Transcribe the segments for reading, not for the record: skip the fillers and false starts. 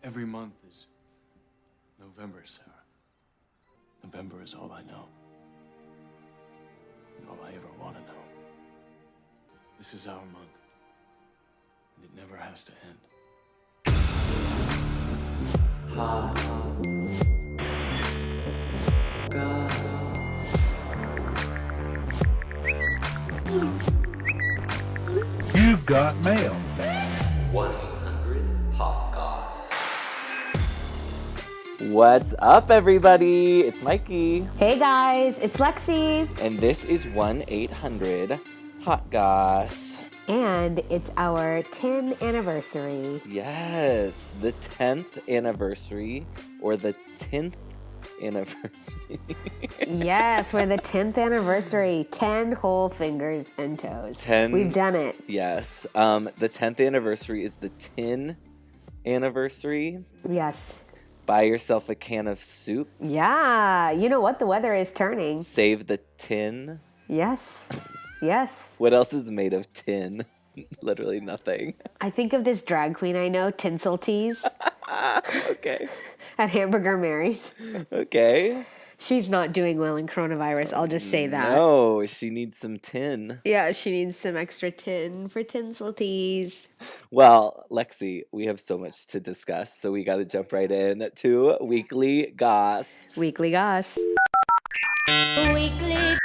Every month is November, Sarah. November is all I know. And all I ever want to know. This is our month. And it never has to end. Hot Goss. You've got mail. 1-800-HOT-GOSS. What's up, everybody? It's Mikey. Hey guys, it's Lexi. And this is 1-800-HOT-GOSS. And it's our 10th anniversary. Yes, the 10th anniversary, or the 10th anniversary. Yes, we're the 10th anniversary. 10 whole fingers and toes. 10. We've done it. Yes, the 10th anniversary is the tin anniversary. Yes. Buy yourself a can of soup. Yeah, you know what? The weather is turning. Save the tin. Yes. Yes. What else is made of tin? Literally nothing. I think of this drag queen I know, Tinsel Teas, Okay. at Hamburger Mary's. Okay. She's not doing well in coronavirus, I'll just say that. No, she needs some tin. Yeah, she needs some extra tin for Tinsel Teas. Well, Lexi, we have so much to discuss, so we got to jump right in to Weekly Goss. Weekly Goss. Weekly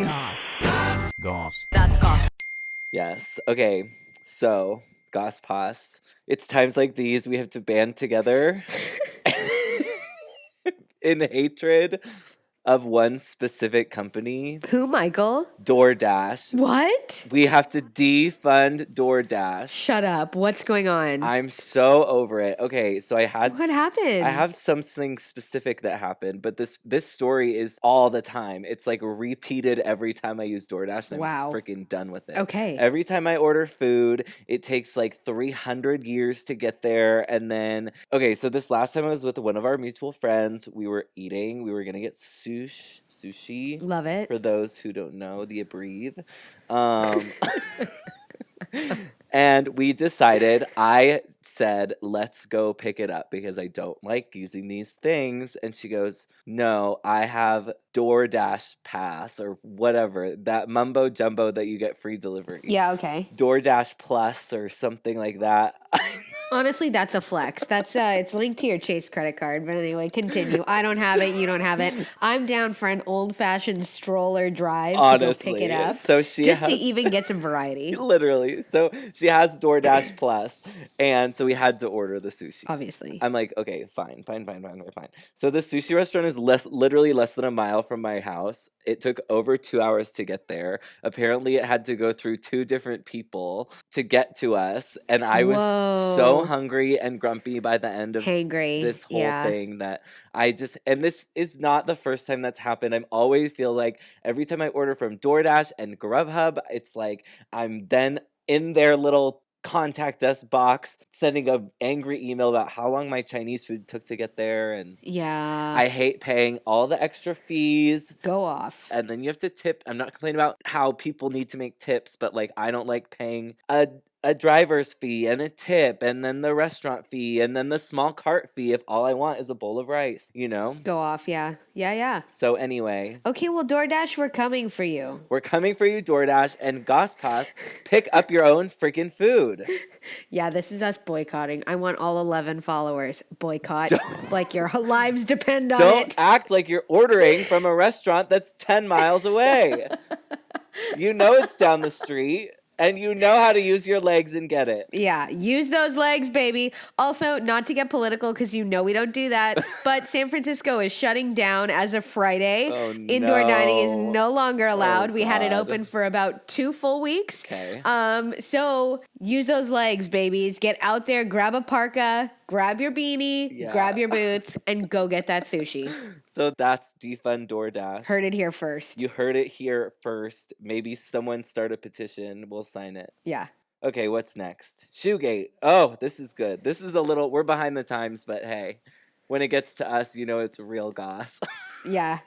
Goss. Goss. That's Goss. Yes. Okay. So, Goss Poss. It's times like these we have to band together in hatred of one specific company, Who, Michael? DoorDash. What? We have to defund DoorDash. Shut up. What's going on? I'm so over it. Okay, so What happened? I have something specific that happened, but this story is all the time. It's like repeated every time I use DoorDash, and Wow. I'm freaking done with it. Okay. Every time I order food, it takes like 300 years to get there, and then okay, so this last time I was with one of our mutual friends, we were gonna get sushi. Love it. For those who don't know the abbrev. And we decided, I said, let's go pick it up because I don't like using these things. And she goes, no, I have DoorDash Pass or whatever, that mumbo jumbo that you get free delivery. Yeah, okay. DoorDash Plus or something like that. Honestly, that's a flex. That's it's linked to your Chase credit card. But anyway, continue. I don't have it. You don't have it. I'm down for an old-fashioned stroller drive to go pick it up. So she just has, to even get some variety. Literally. So she has DoorDash Plus, and so we had to order the sushi. Obviously. I'm like, okay, fine. So the sushi restaurant is literally less than a mile from my house. It took over 2 hours to get there. Apparently, it had to go through 2 different people to get to us, and I was so hungry and grumpy by the end of this whole thing that I just, and this is not the first time that's happened. I always feel like every time I order from DoorDash and Grubhub, it's like I'm then in their little contact us box sending an angry email about how long my Chinese food took to get there, and I hate paying all the extra fees. Go off. And then you have to tip. I'm not complaining about how people need to make tips, but like I don't like paying a driver's fee and a tip and then the restaurant fee and then the small cart fee if all I want is a bowl of rice, you know? Go off, yeah. Yeah. So anyway. Okay, well, DoorDash, we're coming for you. We're coming for you, DoorDash, and Goss Poss. Pick up your own freaking food. Yeah, this is us boycotting. I want all 11 followers. Boycott. Like your lives depend on it. Don't act like you're ordering from a restaurant that's 10 miles away. You know it's down the street. And you know how to use your legs and get it. Yeah, use those legs, baby. Also, not to get political because you know we don't do that, but San Francisco is shutting down as of Friday. Oh, Indoor dining is no longer allowed. Oh, we had it God. open for about 2 full weeks. Okay. So use those legs, babies. Get out there, grab a parka, grab your beanie, grab your boots, and go get that sushi. So that's defund DoorDash. Heard it here first. You heard it here first. Maybe someone start a petition. We'll sign it. Yeah. Okay, what's next? Shoegate. Oh, this is good. This is a little, we're behind the times, but hey, when it gets to us, you know it's real goss. Yeah.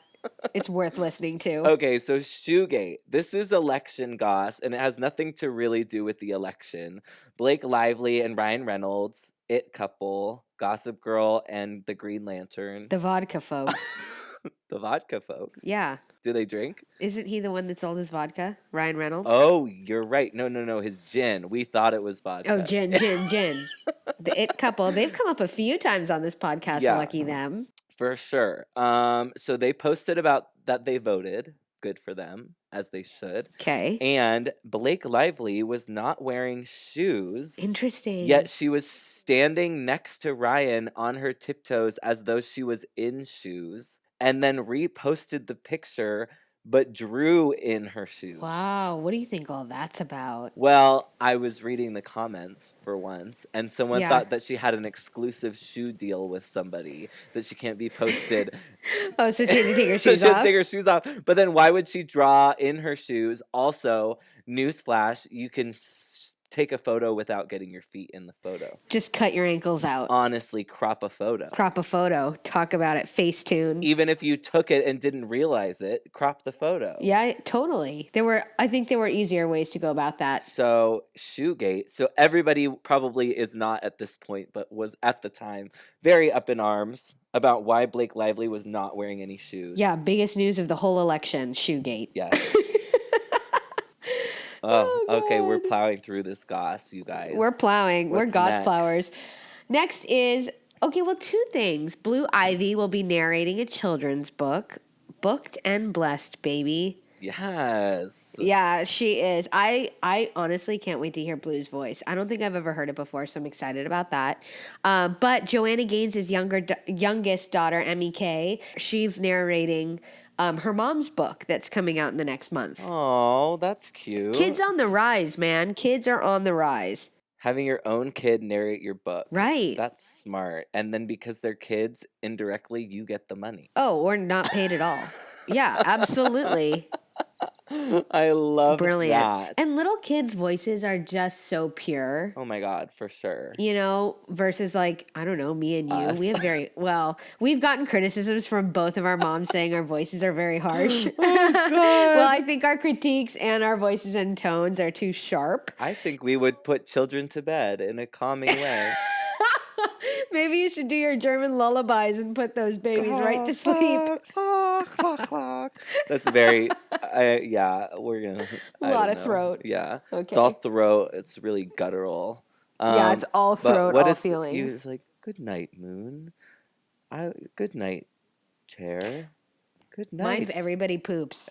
It's worth listening to. Okay, so Shoegate. This is election goss, and it has nothing to really do with the election. Blake Lively and Ryan Reynolds, It Couple, Gossip Girl, and the Green Lantern. The vodka folks. The vodka folks. Yeah. Do they drink? Isn't he the one that sold his vodka? Ryan Reynolds? Oh, you're right. No. His gin. We thought it was vodka. Oh, gin. The It Couple. They've come up a few times on this podcast. Yeah. Lucky them. For sure. So they posted about that they voted. Good for them, as they should. Okay. And Blake Lively was not wearing shoes. Interesting. Yet she was standing next to Ryan on her tiptoes as though she was in shoes. And then reposted the picture, but drew in her shoes. Wow. What do you think all that's about? Well, I was reading the comments for once, and someone Yeah. thought that she had an exclusive shoe deal with somebody that she can't be posted. Oh, so she had to take her So shoes she had to off? take her shoes off. But then why would she draw in her shoes? Also, newsflash, you can take a photo without getting your feet in the photo. Just cut your ankles out. Honestly, crop a photo. Crop a photo. Talk about it. Facetune. Even if you took it and didn't realize it, crop the photo. Yeah, totally. I think there were easier ways to go about that. So, Shoegate. So, everybody probably is not at this point, but was at the time very up in arms about why Blake Lively was not wearing any shoes. Yeah, biggest news of the whole election, Shoegate. Yes. Oh, okay. God. We're plowing through this goss, you guys. We're plowing. We're What's goss next? plowers. Next is, okay, well, two things. Blue Ivy will be narrating a children's book. Booked and blessed, baby. Yes. Yeah, she is. I honestly can't wait to hear Blue's voice. I don't think I've ever heard it before, so I'm excited about that. But Joanna Gaines' youngest daughter, Emmy Kay, she's narrating her mom's book that's coming out in the next month. Oh, that's cute. Kids on the rise, man. Kids are on the rise. Having your own kid narrate your book. Right. That's smart. And then because they're kids, indirectly, you get the money. Oh, or not paid at all. Yeah, absolutely. I love Brilliant. that. And little kids' voices are just so pure. Oh my God, for sure. You know, versus like, I don't know, me and you. Us. We have we've gotten criticisms from both of our moms saying our voices are very harsh. Well, I think our critiques and our voices and tones are too sharp. I think we would put children to bed in a calming way. Maybe you should do your German lullabies and put those babies right to sleep. That's very, yeah, we're going to. A lot of throat. Yeah. Okay. It's all throat. It's really guttural. Yeah, it's all but throat, what all is feelings. He was like, good night, moon. Good night, chair. Good night. Mine's everybody poops.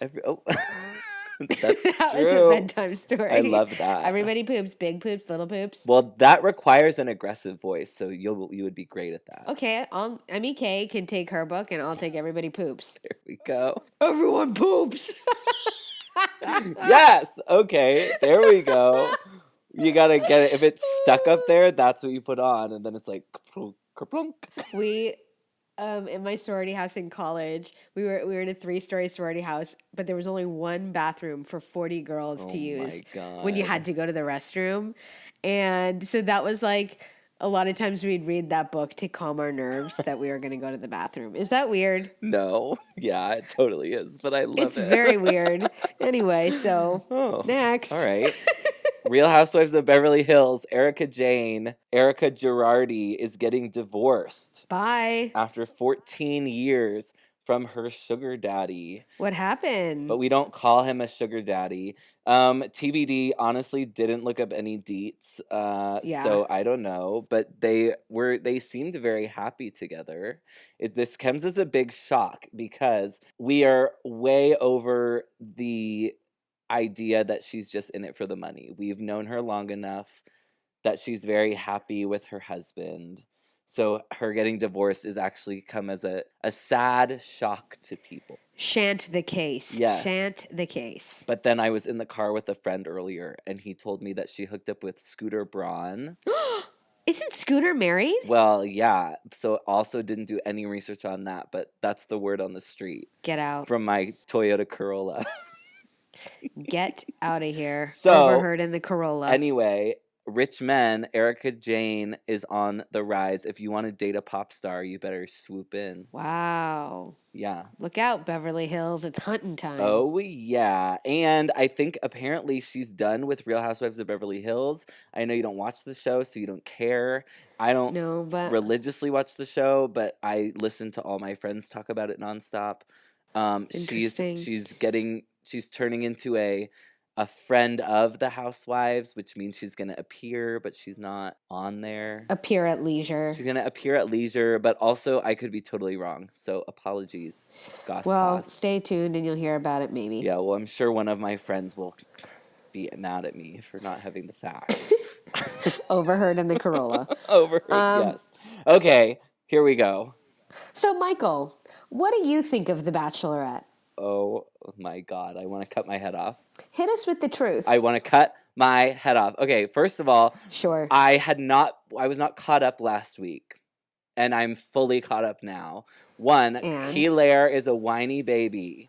That's That was true. a bedtime story. I love that. Everybody poops, big poops, little poops. Well, that requires an aggressive voice, so you would be great at that. Okay, Emmy Kay can take her book and I'll take everybody poops. There we go. Everyone poops. Yes. Okay. There we go. You gotta get it. If it's stuck up there, that's what you put on, and then it's like kerplunk. We in my sorority house in college, we were in a 3-story sorority house, but there was only one bathroom for 40 girls to use when you had to go to the restroom. And so that was like a lot of times we'd read that book to calm our nerves that we were going to go to the bathroom. Is that weird? No. Yeah, it totally is, but I love It's it. very weird. Anyway, so next. All right. Real Housewives of Beverly Hills, Erica Girardi is getting divorced Bye. after 14 years from her sugar daddy. What happened? But we don't call him a sugar daddy. TBD honestly didn't look up any deets. So I don't know. But they seemed very happy together. This comes as a big shock because we are way over the idea that she's just in it for the money. We've known her long enough that she's very happy with her husband. So her getting divorced is actually come as a sad shock to people. Shant the case. Yes. Shant the case. But then I was in the car with a friend earlier, and he told me that she hooked up with Scooter Braun. Isn't Scooter married? Well, yeah. So also didn't do any research on that, but that's the word on the street. Get out. From my Toyota Corolla. Get out of here. So, overheard in the Corolla. Anyway, rich men, Erica Jane is on the rise. If you want to date a pop star, you better swoop in. Wow. Yeah. Look out, Beverly Hills. It's hunting time. Oh, yeah. And I think apparently she's done with Real Housewives of Beverly Hills. I know you don't watch the show, so you don't care. I don't No, but religiously watch the show, but I listen to all my friends talk about it nonstop. Interesting. She's turning into a friend of the housewives, which means she's going to appear, but she's not on there. appear at leisure. She's going to appear at leisure, but also I could be totally wrong. So apologies, Goss Well, Poss. stay tuned and you'll hear about it maybe. Yeah, well, I'm sure one of my friends will be mad at me for not having the facts. Overheard in the Corolla. Overheard, yes. Okay, here we go. So, Michael, what do you think of The Bachelorette? Oh my God, I want to cut my head off. Hit us with the truth. I want to cut my head off. Okay, first of all, Sure. I was not caught up last week, and I'm fully caught up now. One, And? Clare is a whiny baby.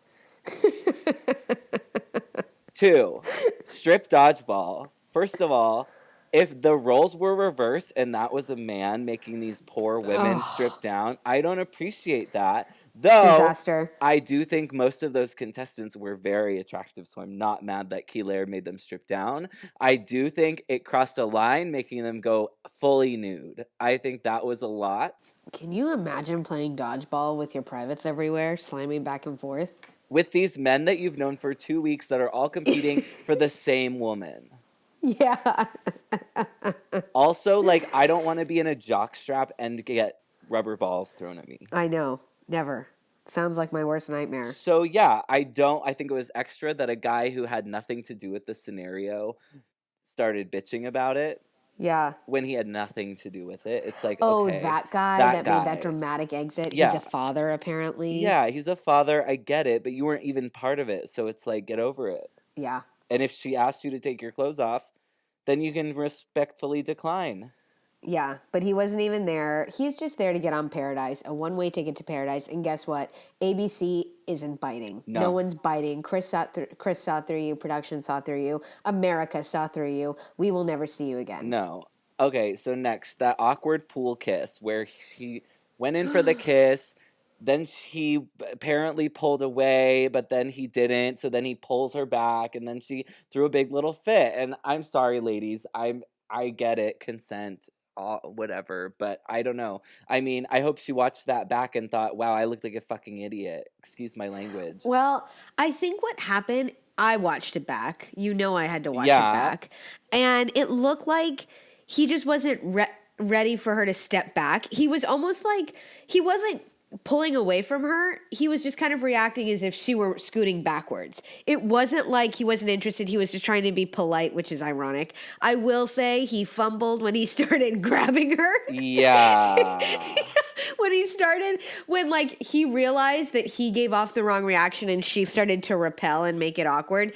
2, strip dodgeball. First of all, if the roles were reversed and that was a man making these poor women strip down, I don't appreciate that. Though Disaster. I do think most of those contestants were very attractive, so I'm not mad that Clare made them strip down. I do think it crossed a line, making them go fully nude. I think that was a lot. Can you imagine playing dodgeball with your privates everywhere, slamming back and forth? With these men that you've known for 2 weeks that are all competing for the same woman. Yeah. Also, like, I don't want to be in a jockstrap and get rubber balls thrown at me. I know. Never. Sounds like my worst nightmare. So, yeah, I think it was extra that a guy who had nothing to do with the scenario started bitching about it Yeah. when he had nothing to do with it. It's like, Oh, okay, that guy that that made that guy. dramatic exit. Yeah. He's a father, apparently. Yeah, he's a father. I get it, but you weren't even part of it. So it's like, get over it. Yeah. And if she asked you to take your clothes off, then you can respectfully decline. Yeah, but he wasn't even there. He's just there to get on Paradise, a one-way ticket to Paradise. And guess what? ABC isn't biting. No. No one's biting. Chris saw through you. Production saw through you. America saw through you. We will never see you again. No. Okay, so next, that awkward pool kiss where he went in for the kiss, then he apparently pulled away, but then he didn't, so then he pulls her back, and then she threw a big little fit. And I'm sorry, ladies, I get it, consent, whatever, but I don't know. I mean, I hope she watched that back and thought, wow, I looked like a fucking idiot. Excuse my language. Well, I think what happened, I watched it back. You know I had to watch it Yeah. back. And it looked like he just wasn't ready for her to step back. He was almost like, he wasn't pulling away from her. He was just kind of reacting as if she were scooting backwards. It wasn't like he wasn't interested. He was just trying to be polite, which is ironic. I will say he fumbled when he started grabbing her. Yeah. when like he realized that he gave off the wrong reaction and she started to repel and make it awkward.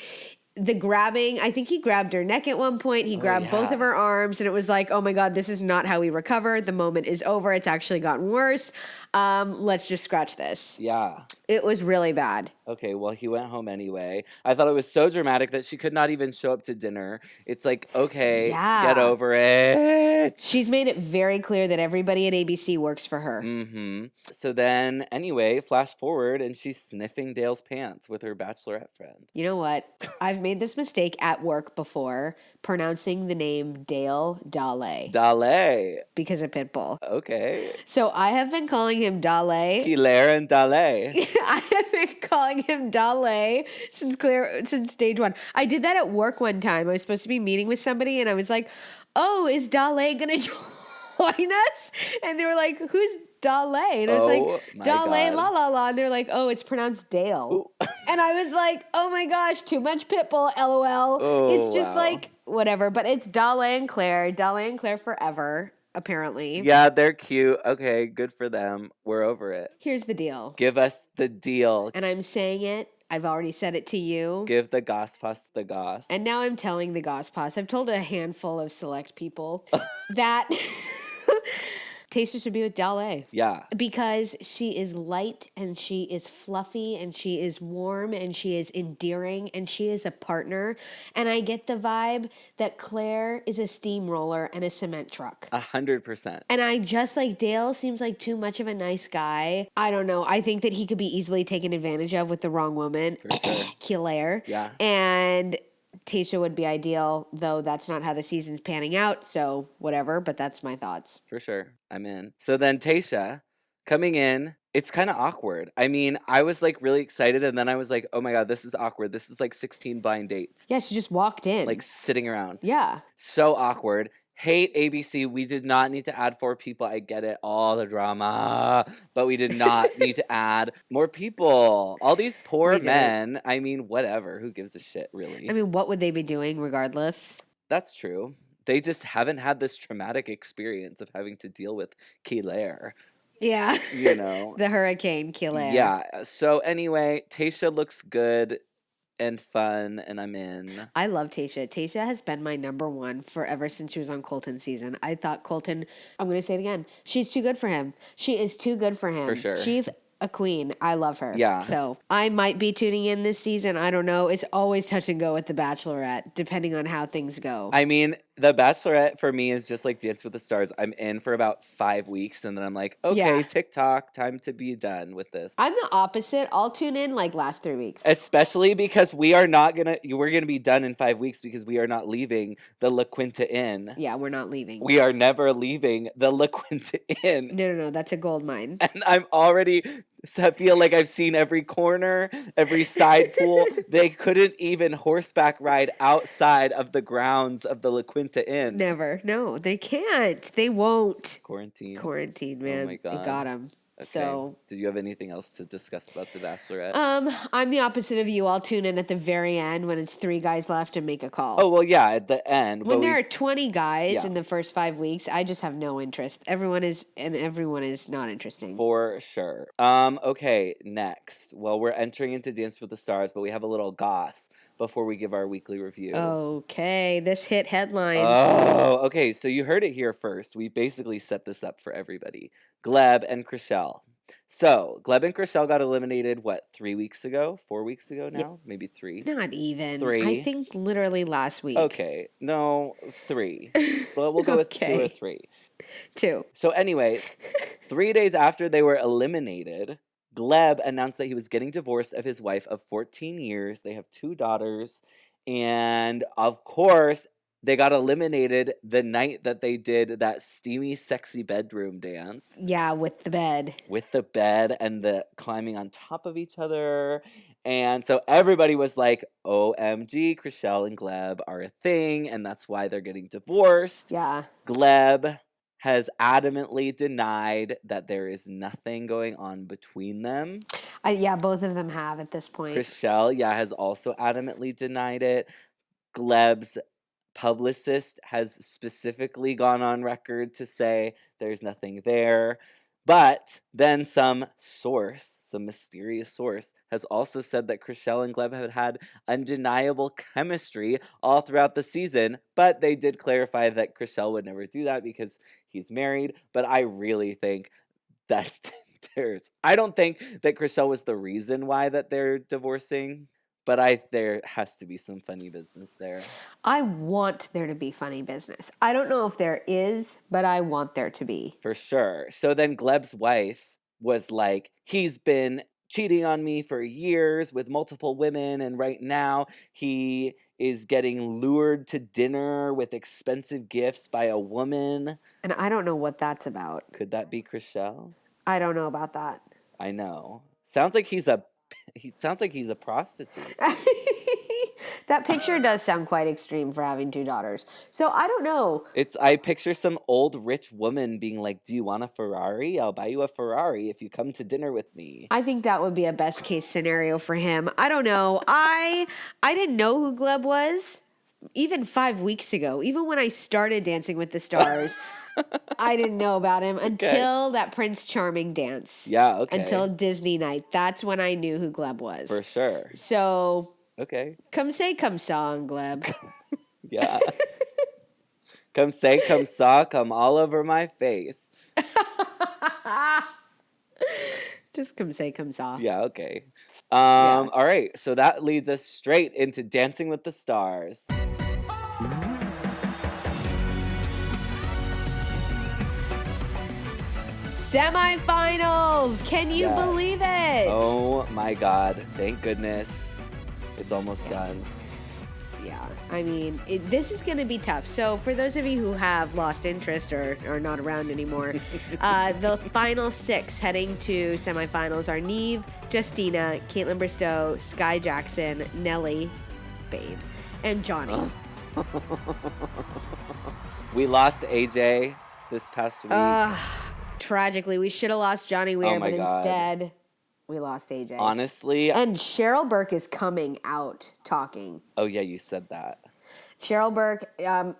The grabbing, I think he grabbed her neck at one point. He grabbed both of her arms, and it was like, oh my God, this is not how we recover. The moment is over. It's actually gotten worse. Let's just scratch this. Yeah. It was really bad. Okay, well, he went home anyway. I thought it was so dramatic that she could not even show up to dinner. It's like, okay, get over it. She's made it very clear that everybody at ABC works for her. Mm-hmm. So then, anyway, flash forward, and she's sniffing Dale's pants with her Bachelorette friend. You know what? I've made this mistake at work before, pronouncing the name Dale Dale. Dale. Because of Pitbull. Okay. So I have been calling him Dale. Clare and Dale. I have been calling him Dale since stage one. I did that at work one time. I was supposed to be meeting with somebody, and I was like, "Oh, is Dale gonna join us?" And they were like, "Who's Dale?" And I was like, "Dale, la la la." And they're like, "Oh, it's pronounced Dale." And I was like, "Oh my gosh, too much Pitbull, LOL." It's just like whatever, but it's Dale and Clare forever. Apparently. Yeah, they're cute. Okay, good for them. We're over it. Here's the deal. Give us the deal. And I'm saying it. I've already said it to you. Give the Goss Poss the goss. And now I'm telling the Goss Poss. I've told a handful of select people that Tayshia should be with Dale. Yeah. Because she is light and she is fluffy and she is warm and she is endearing and she is a partner. And I get the vibe that Claire is a steamroller and a cement truck. 100%. And I just like Dale seems like too much of a nice guy. I don't know. I think that he could be easily taken advantage of with the wrong woman. For sure. Claire. Yeah. And Tayshia would be ideal, though that's not how the season's panning out. So whatever, but that's my thoughts. For sure. I'm in. So then Tayshia coming in, it's kind of awkward. I mean, I was like really excited and then I was like, oh my God, this is awkward. This is like 16 blind dates. Yeah, she just walked in. Like sitting around. Yeah. So awkward. Hate ABC. We did not need to add 4 people. I get it. All the drama. But we did not need to add more people. All these poor men. I mean, whatever. Who gives a shit, really? I mean, what would they be doing regardless? That's true. They just haven't had this traumatic experience of having to deal with Clare. Yeah. You know. The hurricane killer. Yeah. So anyway, Tayshia looks good and fun, and I'm in. I love Tayshia. Tayshia has been my number one forever since she was on Colton's season. I thought Colton, I'm going to say it again, she's too good for him. She is too good for him. For sure. She's a queen. I love her. Yeah. So I might be tuning in this season. I don't know. It's always touch and go with The Bachelorette, depending on how things go. I mean, The Bachelorette for me is just like Dance with the Stars. I'm in for about 5 weeks, and then I'm like, okay, TikTok, time to be done with this. I'm the opposite. I'll tune in like last 3 weeks. Especially because we're gonna be done in 5 weeks because we are not leaving the La Quinta Inn. Yeah, we're not leaving. We are never leaving the La Quinta Inn. No, that's a gold mine. And I'm already feel like I've seen every corner, every side pool. They couldn't even horseback ride outside of the grounds of the La Quinta Inn. Never. No, they can't. They won't. Quarantine, man. Oh my God. They got them. Okay. So, did you have anything else to discuss about The Bachelorette? I'm the opposite of you. I'll tune in at the very end when it's 3 guys left and make a call. Oh, well, yeah, at the end. When there are 20 guys in the first 5 weeks, I just have no interest. Everyone is not interesting. For sure. Okay, next. Well, we're entering into Dance with the Stars, but we have a little goss before we give our weekly review. Okay, this hit headlines. Oh, okay, so you heard it here first. We basically set this up for everybody. Gleb and Chriselle. So, Gleb and Chriselle got eliminated, 3 weeks ago? 4 weeks ago now? Yeah. Maybe 3? Not even. 3. I think literally last week. Okay, no, 3. Well, we'll go with 2 or 3. 2. So anyway, 3 days after they were eliminated, Gleb announced that he was getting divorced of his wife of 14 years. They have 2 daughters. And of course, they got eliminated the night that they did that steamy, sexy bedroom dance. Yeah, with the bed. With the bed and the climbing on top of each other. And so everybody was like, OMG, Chriselle and Gleb are a thing, and that's why they're getting divorced. Yeah. Gleb has adamantly denied that there is nothing going on between them. Yeah, both of them have at this point. Chriselle, has also adamantly denied it. Gleb's publicist has specifically gone on record to say there's nothing there. But then some mysterious source, has also said that Chriselle and Gleb have had undeniable chemistry all throughout the season. But they did clarify that Chriselle would never do that because he's married. But I really think that I don't think that Chriselle was the reason why that they're divorcing. But there has to be some funny business there. I want there to be funny business. I don't know if there is, but I want there to be. For sure. So then Gleb's wife was like, he's been cheating on me for years with multiple women, and right now he is getting lured to dinner with expensive gifts by a woman. And I don't know what that's about. Could that be Chriselle? I don't know about that. I know. Sounds like he's a prostitute. That picture does sound quite extreme for having 2 daughters. So I don't know. I picture some old rich woman being like, do you want a Ferrari? I'll buy you a Ferrari if you come to dinner with me. I think that would be a best case scenario for him. I don't know. I didn't know who Gleb was even 5 weeks ago. Even when I started Dancing with the Stars, I didn't know about him until that Prince Charming dance. Yeah, okay. Until Disney night. That's when I knew who Gleb was. For sure. So, okay. Come say, come saw, Gleb. Yeah. Come say, come saw, come all over my face. Just come say, come saw. Yeah, okay. Yeah. All right, so that leads us straight into Dancing with the Stars. Semifinals! Can you Yes. believe it? Oh my God! Thank goodness, it's almost done. Yeah, I mean, this is going to be tough. So, for those of you who have lost interest or are not around anymore, the final 6 heading to semifinals are Neve, Justina, Caitlin Bristow, Sky Jackson, Nelly, Babe, and Johnny. We lost AJ this past week. Tragically, we should have lost Johnny Weir, my but God. instead, we lost AJ. Honestly, And Cheryl Burke is coming out talking. oh yeah, you said that. Cheryl Burke.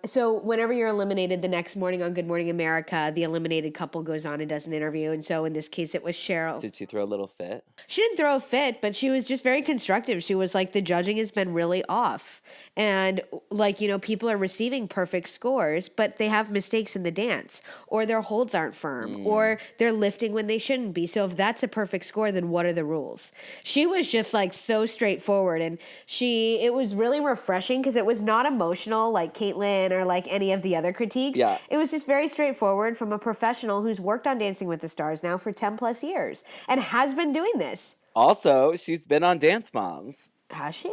So whenever you're eliminated the next morning on Good Morning America, the eliminated couple goes on and does an interview. And so in this case, it was Cheryl. Did she throw a little fit? She didn't throw a fit, but she was just very constructive. She was like, the judging has been really off. And like, you know, people are receiving perfect scores, but they have mistakes in the dance, or their holds aren't firm, or they're lifting when they shouldn't be. So if that's a perfect score, then what are the rules? She was just like so straightforward. And it was really refreshing because it was not emotional like Caitlin or like any of the other critiques. Yeah. It was just very straightforward from a professional who's worked on Dancing with the Stars now for 10 plus years and has been doing this. Also, she's been on Dance Moms. Has she?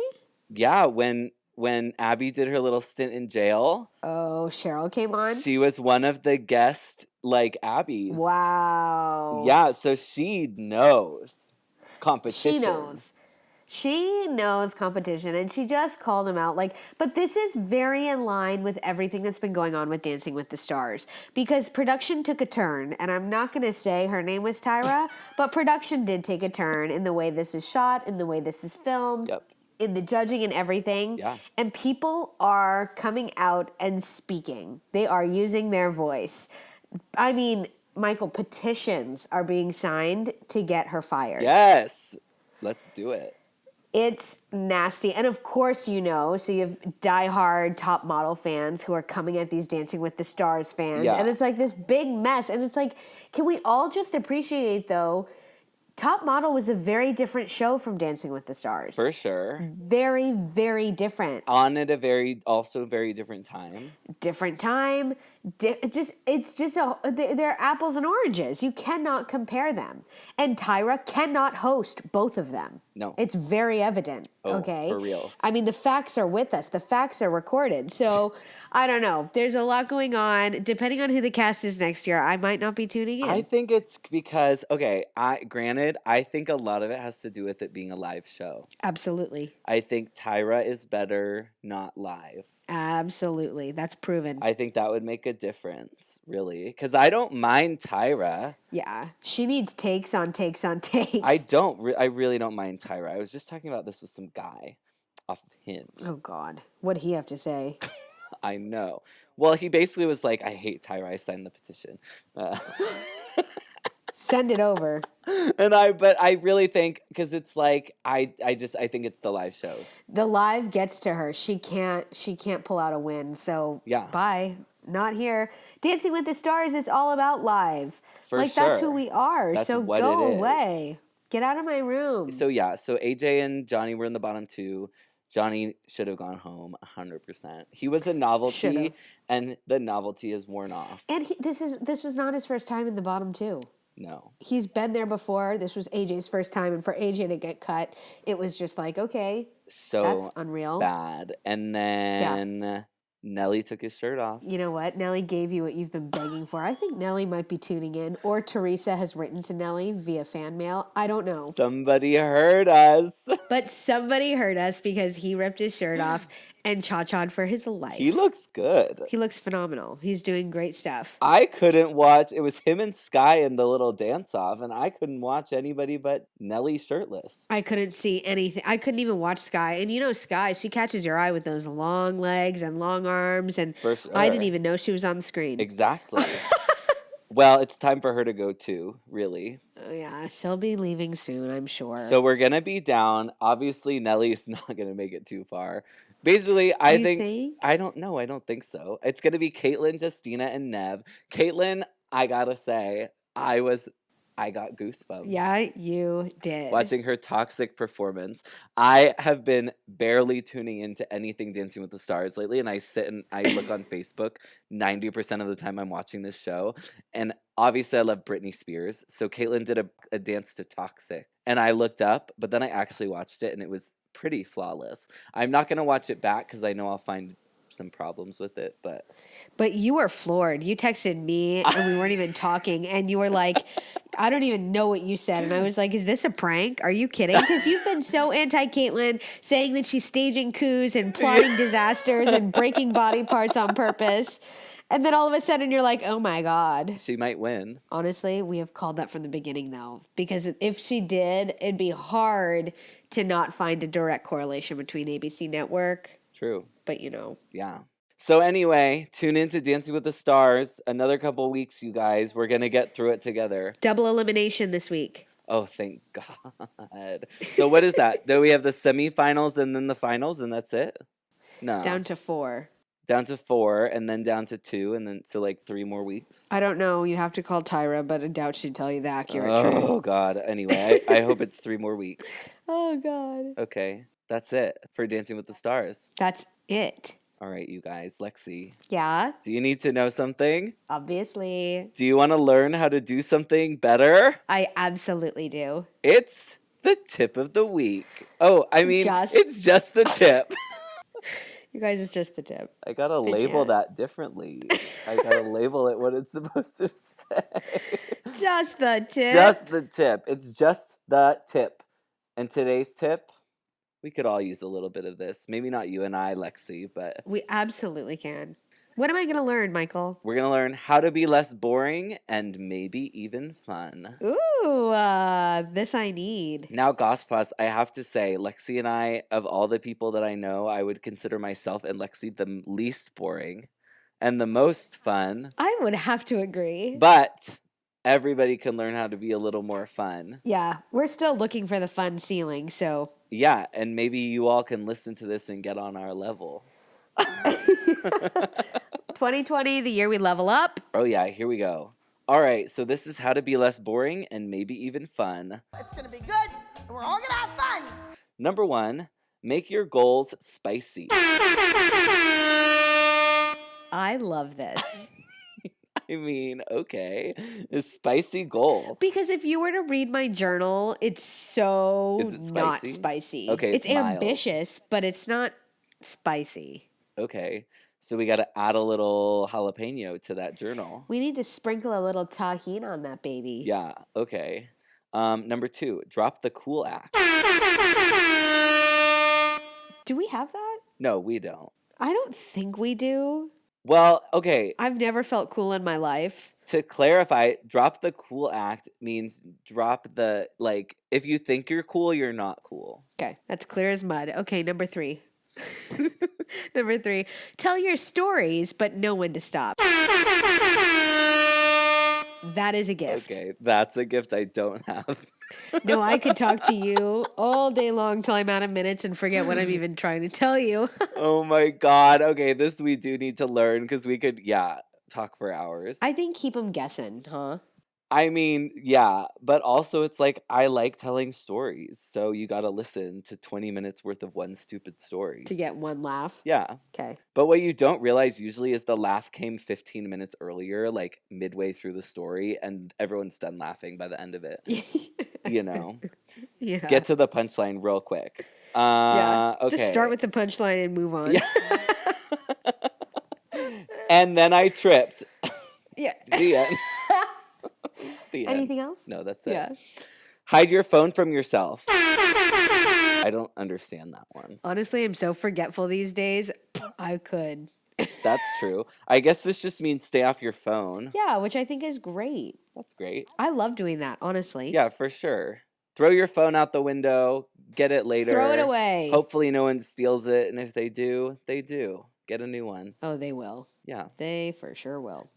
Yeah, when Abby did her little stint in jail, Oh, Cheryl came on? she was one of the guest like Abby's. Wow. Yeah, so she knows competition. She knows. She knows competition, and she just called him out. Like, but this is very in line with everything that's been going on with Dancing with the Stars, because production took a turn, and I'm not going to say her name was Tyra, but production did take a turn in the way this is shot, in the way this is filmed, Yep. in the judging and everything. Yeah. And people are coming out and speaking. They are using their voice. I mean, Michael, petitions are being signed to get her fired. Yes. Let's do it. It's nasty. And of course, you know, so you have diehard top model fans who are coming at these Dancing with the Stars fans. Yeah. And it's like this big mess. And it's like, can we all just appreciate, though, Top Model was a very different show from Dancing with the Stars. For sure. Very, very different. On at a very different time. Different time. They're apples and oranges. You cannot compare them. And Tyra cannot host both of them. No. It's very evident. Oh, okay. for reals. I mean, the facts are with us. The facts are recorded. So I don't know. There's a lot going on. Depending on who the cast is next year, I might not be tuning in. I think it's because, okay, I think a lot of it has to do with it being a live show. Absolutely. I think Tyra is better not live. Absolutely. That's proven. I think that would make a difference, really. Because I don't mind Tyra. Yeah. She needs takes on takes on takes. I really don't mind Tyra. I was just talking about this with some guy off of Hinge. Oh, God. What'd he have to say? I know. Well, he basically was like, I hate Tyra. I signed the petition. Send it over. But I really think, because it's like, I think it's the live shows. The live gets to her. She can't pull out a win. So Yeah. bye. Not here. Dancing with the Stars is all about live. For like that's who sure. we are. That's so what go it is. away. Get out of my room. So yeah, so AJ and Johnny were in the bottom 2. Johnny should have gone home 100%. He was a novelty, Should've. and the novelty is worn off. And this was not his first time in the bottom 2. No. He's been there before. This was AJ's first time, and for AJ to get cut, it was just like, okay, So that's unreal. bad. And then Nelly took his shirt off. You know what? Nelly gave you what you've been begging for. I think Nelly might be tuning in, or Teresa has written to Nelly via fan mail. I don't know. Somebody heard us. But somebody heard us because he ripped his shirt off and cha-cha'd for his life. He looks good. He looks phenomenal. He's doing great stuff. I couldn't watch. It was him and Sky in the little dance-off, and I couldn't watch anybody but Nelly shirtless. I couldn't see anything. I couldn't even watch Sky. And you know Sky, she catches your eye with those long legs and long arms, and For sure. I didn't even know she was on the screen. Exactly. Well, it's time for her to go too, really. Oh, yeah, she'll be leaving soon, I'm sure. So we're going to be down. Obviously, Nelly's not going to make it too far. Basically, You think? I don't know. I don't think so. It's going to be Caitlin, Justina, and Nev. Caitlin, I gotta say, I got goosebumps. Yeah, you did. Watching her toxic performance. I have been barely tuning into anything Dancing with the Stars lately, and I sit and I look on Facebook 90% of the time I'm watching this show. And obviously, I love Britney Spears. So Caitlyn did a dance to Toxic, and I looked up, but then I actually watched it, and it was pretty flawless. I'm not going to watch it back because I know I'll find some problems with it, But you were floored. You texted me and we weren't even talking, and you were like, I don't even know what you said. And I was like, is this a prank? Are you kidding? Because you've been so anti-Caitlyn, saying that she's staging coups and plotting disasters and breaking body parts on purpose. And then all of a sudden you're like, oh my God. she might win. Honestly, we have called that from the beginning, though, because if she did, it'd be hard to not find a direct correlation between ABC Network. True. But, you know. Yeah. So anyway, tune in to Dancing with the Stars. Another couple weeks, you guys. We're going to get through it together. Double elimination this week. Oh, thank God. So what is that? Do we have the semifinals and then the finals and that's it? No. Down to 4. Down to 4 and then down to 2 and then so like 3 more weeks. I don't know. You have to call Tyra, but I doubt she'd tell you the accurate truth. Oh, God. Anyway, I hope it's 3 more weeks. Oh, God. Okay. That's it for Dancing with the Stars. That's it. All right, you guys. Lexi, Yeah, do you need to know something? obviously. Do you want to learn how to do something better? I absolutely do. It's the tip of the week. Oh, I mean, it's just the tip. You guys, it's just the tip. I gotta label that differently. I gotta label it what it's supposed to say. Just the tip. Just the tip. It's just the tip. And today's tip, we could all use a little bit of this. Maybe not you and I, Lexi, but We absolutely can. What am I going to learn, Michael? we're gonna learn how to be less boring and maybe even fun. Ooh, this I need. Now, Goss Poss, I have to say, Lexi and I, of all the people that I know, I would consider myself and Lexi the least boring and the most fun. I would have to agree. But everybody can learn how to be a little more fun. Yeah, we're still looking for the fun ceiling, so. Yeah, and maybe you all can listen to this and get on our level. 2020, the year we level up. Oh, yeah, here we go. All right, so this is how to be less boring and maybe even fun. It's going to be good, and we're all going to have fun. Number 1, make your goals spicy. I love this. I mean, okay. A spicy goal. Because if you were to read my journal, it's so Is it not spicy? spicy. Okay, it's it's mild. ambitious, but it's not spicy. Okay, so we got to add a little jalapeno to that journal. We need to sprinkle a little tahini on that baby. Yeah, okay. Number 2, drop the cool act. Do we have that? No, we don't. I don't think we do. Well, okay, I've never felt cool in my life. to clarify, drop the cool act means drop the, like, if you think you're cool, you're not cool. Okay, that's clear as mud. Okay, number 3. Number 3, tell your stories, but know when to stop. That is a gift. Okay, that's a gift I don't have. No, I could talk to you all day long till I'm out of minutes and forget what I'm even trying to tell you. Oh my God. Okay, this we do need to learn because we could, talk for hours. I think keep them guessing, huh? I mean, yeah, but also it's like I like telling stories, so you got to listen to 20 minutes worth of one stupid story. To get one laugh. Yeah. Okay. But what you don't realize usually is the laugh came 15 minutes earlier, like midway through the story, and everyone's done laughing by the end of it. You know? Yeah. Get to the punchline real quick. Yeah. Okay. Just start with the punchline and move on. Yeah. And then I tripped. Yeah. The end. The end. Anything else? No, that's it. Yeah. Hide your phone from yourself. I don't understand that one. Honestly, I'm so forgetful these days. I could. That's true. I guess this just means stay off your phone. Yeah, which I think is great. That's great. I love doing that, honestly. Yeah, for sure. Throw your phone out the window. Get it later. Throw it away. Hopefully no one steals it. And if they do, they do. Get a new one. Oh, they will. Yeah. They for sure will.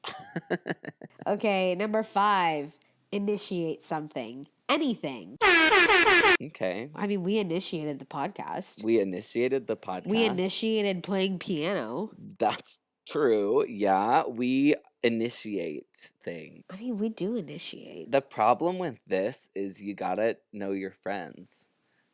Okay, number 5. Initiate something. Anything. Okay. I mean, we initiated the podcast. We initiated the podcast. We initiated playing piano. That's True. Yeah. We initiate things. I mean, we do initiate. The problem with this is you gotta know your friends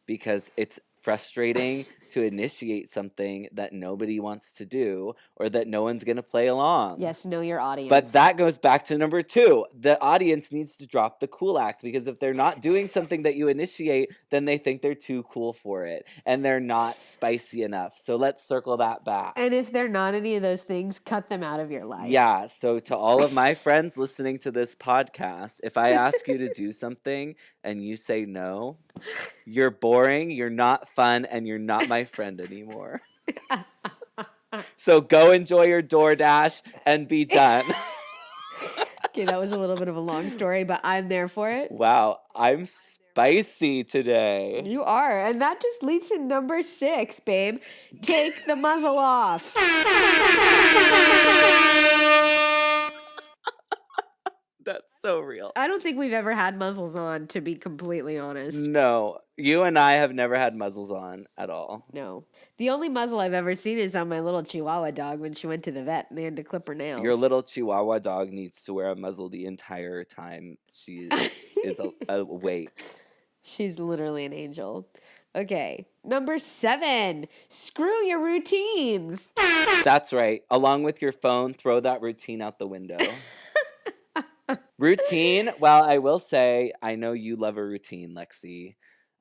because it's frustrating to initiate something that nobody wants to do or that no one's gonna play along. Yes, know your audience. But that goes back to number 2. The audience needs to drop the cool act because if they're not doing something that you initiate, then they think they're too cool for it and they're not spicy enough. So let's circle that back. And if they're not any of those things, cut them out of your life. Yeah. So to all of my friends listening to this podcast, if I ask you to do something and you say no, you're boring, you're not fun, and you're not my friend anymore. So go enjoy your DoorDash and be done. Okay, that was a little bit of a long story, but I'm there for it. Wow, I'm spicy today. You are. And that just leads to number 6, babe. Take the muzzle off. That's so real. I don't think we've ever had muzzles on, to be completely honest. No, you and I have never had muzzles on at all. No. The only muzzle I've ever seen is on my little Chihuahua dog when she went to the vet and they had to clip her nails. Your little Chihuahua dog needs to wear a muzzle the entire time she is awake. She's literally an angel. Okay. Number 7. Screw your routines. That's right. Along with your phone, throw that routine out the window. Routine. Well, I will say, I know you love a routine, Lexi.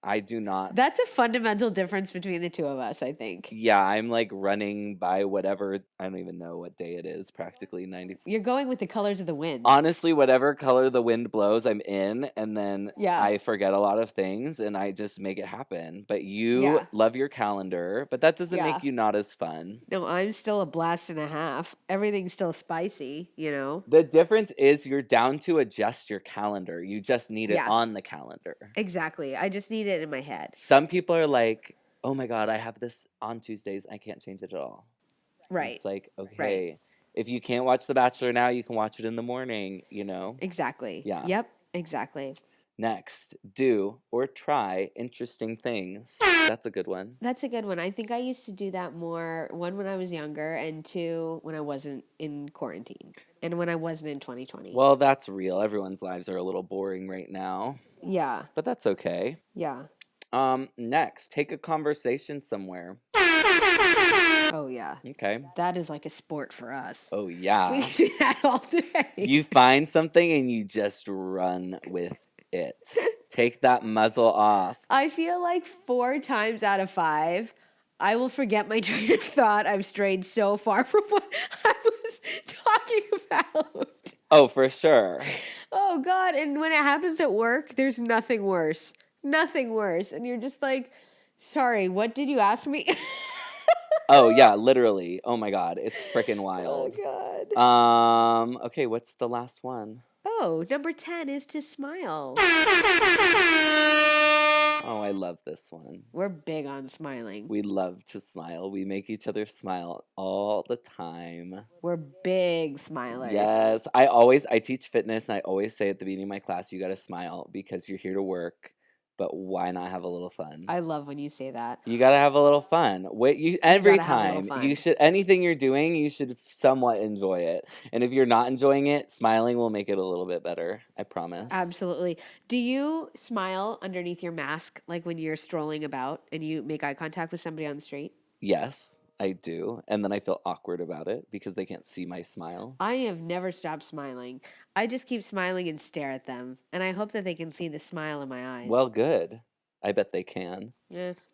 I do not. That's a fundamental difference between the two of us, I think. Yeah, I'm like running by whatever. I don't even know what day it is. Practically 90. You're going with the colors of the wind. Honestly, whatever color the wind blows, I'm in, and then Yeah. I forget a lot of things, and I just make it happen. But you love your calendar, but that doesn't make you not as fun. No, I'm still a blast and a half. Everything's still spicy, you know? The difference is you're down to adjust your calendar. You just need it on the calendar. Exactly. I just need it in my head. Some people are like, oh my God, I have this on Tuesdays. I can't change it at all. Right. It's like, okay, if you can't watch The Bachelor now, you can watch it in the morning, you know? Exactly. Yeah. Yep, exactly. Next, do or try interesting things. That's a good one. That's a good one. I think I used to do that more, 1, when I was younger, and 2, when I wasn't in quarantine and when I wasn't in 2020. Well, that's real. Everyone's lives are a little boring right now, Yeah. but that's okay. Yeah. Next, take a conversation somewhere. Oh, yeah. Okay. That is like a sport for us. Oh, yeah. We do that all day. You find something and you just run with it. Take that muzzle off. I feel like 4 times out of 5, I will forget my train of thought. I've strayed so far from what I was talking about. Oh, for sure. Oh, God. And when it happens at work, there's nothing worse. Nothing worse. And you're just like, sorry, what did you ask me? Oh, yeah, literally. Oh, my God. It's freaking wild. Oh, God. Okay, what's the last one? Oh, number 10 is to smile. Oh, I love this one. We're big on smiling. We love to smile. We make each other smile all the time. We're big smilers. Yes. I teach fitness and I always say at the beginning of my class, you got to smile because you're here to work, but why not have a little fun? I love when you say that. You got to have a little fun. Every gotta have a little time fun. you should, anything you're doing, you should somewhat enjoy it. And if you're not enjoying it, smiling will make it a little bit better. I promise. Absolutely. Do you smile underneath your mask, like when you're strolling about and you make eye contact with somebody on the street? Yes, I do. And then I feel awkward about it because they can't see my smile. I have never stopped smiling. I just keep smiling and stare at them. And I hope that they can see the smile in my eyes. Well, good. I bet they can.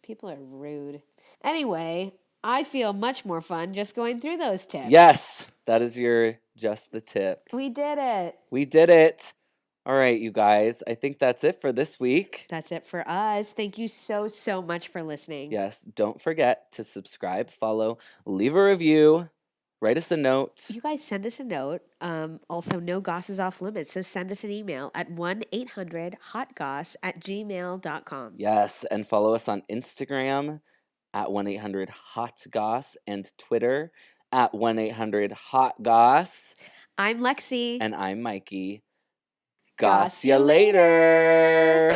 People are rude. Anyway, I feel much more fun just going through those tips. Yes, that is your just the tip. We did it. We did it. All right, you guys. I think that's it for this week. That's it for us. Thank you so, so much for listening. Yes, don't forget to subscribe, follow, leave a review, write us a note. You guys send us a note. Also, no goss is off limits. So send us an email at 1-800-HOTGOSS@gmail.com. Yes, and follow us on Instagram at 1-800-HOTGOSS and Twitter at 1-800-HOTGOSS. I'm Lexi. And I'm Mikey. Goss Goss ya later.